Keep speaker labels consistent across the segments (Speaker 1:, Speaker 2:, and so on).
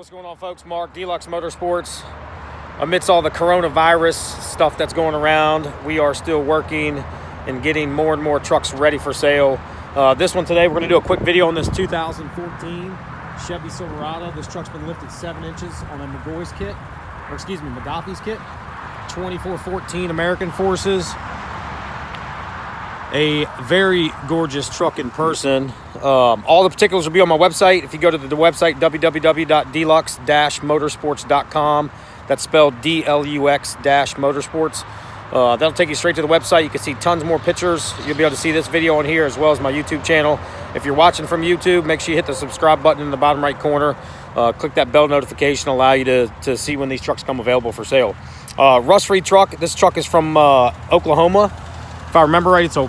Speaker 1: What's going on, folks? Mark, DLUX Motorsports. Amidst all the coronavirus stuff that's going around, we are still working and getting more and more trucks ready for sale. This one today, we're going to do a quick video on this 2014 Chevy Silverado. This truck's been lifted 7 inches on a Mcgaughys kit, or excuse me, Mcgaughy's kit. 2414 American Forces. A very gorgeous truck in person. All the particulars will be on my website. If you go to the website, www.DLUX-motorsports.com, that's spelled DLUX-motorsports. That'll take you straight to the website. You can see tons more pictures. You'll be able to see this video on here as well as my YouTube channel. If you're watching from YouTube, make sure you hit the subscribe button in the bottom right corner. Click that bell notification, allow you to see when these trucks come available for sale. Rust-free truck. This truck is from Oklahoma. If I remember right, it's a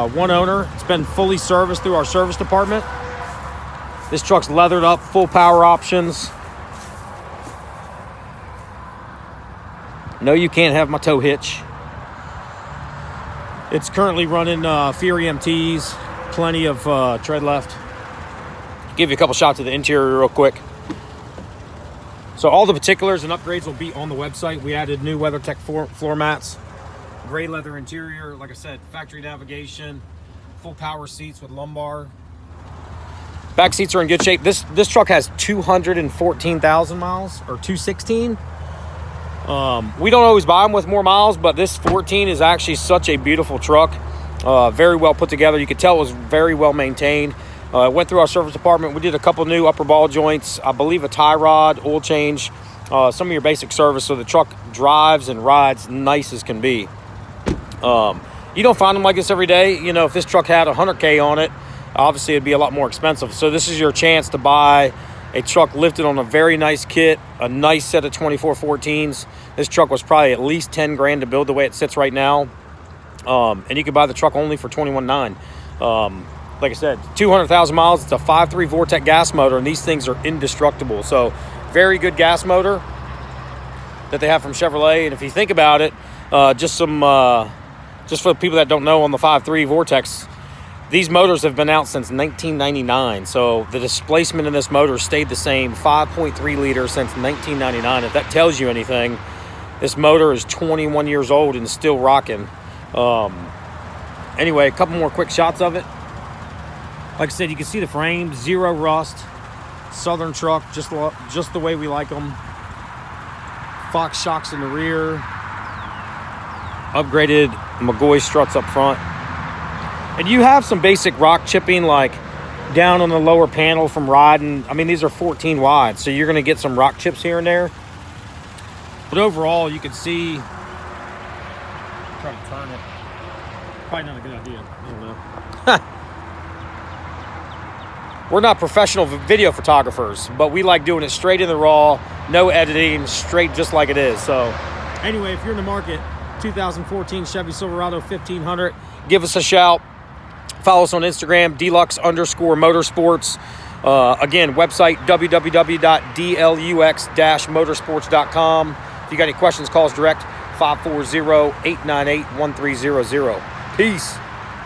Speaker 1: one owner. It's been fully serviced through our service department. This truck's leathered up, full power options. No, you can't have my tow hitch. It's currently running Fury MTs, plenty of tread left. Give you a couple shots of the interior real quick. So all the particulars and upgrades will be on the website. We added new WeatherTech floor mats. Gray leather interior, like I said, factory navigation, full power seats with lumbar. Back seats are in good shape. This truck has 214,000 miles, or 216. We don't always buy them with more miles, but this 14 is actually such a beautiful truck. Very well put together. You could tell it was very well maintained. Went through our service department. We did a couple new upper ball joints, I believe a tie rod, oil change, some of your basic service, so the truck drives and rides nice as can be. You don't find them like this every day. You know, if this truck had 100K on it, obviously it'd be a lot more expensive. So this is your chance to buy a truck lifted on a very nice kit, a nice set of 2414s. This truck was probably at least 10 grand to build the way it sits right now. And you can buy the truck only for $21,900. Like I said, 200,000 miles. It's a 5.3 Vortec gas motor, and these things are indestructible. So very good gas motor that they have from Chevrolet. And if you think about it, just for the people that don't know, on the 5.3 Vortex, these motors have been out since 1999. So the displacement in this motor stayed the same, 5.3 liter since 1999. If that tells you anything, this motor is 21 years old and still rocking. Anyway, a couple more quick shots of it. Like I said, you can see the frame, zero rust, Southern truck, just the way we like them. Fox shocks in the rear. Upgraded Mcgaughy struts up front. And you have some basic rock chipping, like down on the lower panel from riding. I mean, these are 14 wide, so you're going to get some rock chips here and there. But overall, you can see... Try to turn it. Probably not a good idea. I don't know. We're not professional video photographers, but we like doing it straight in the raw, no editing, straight just like it is. So anyway, if you're in the market, 2014 Chevy Silverado 1500, give us a shout. Follow us on Instagram, DLUX_motorsports. Again, website www.DLUX-motorsports.com. If you got any questions, call us direct, 540-898-1300. Peace.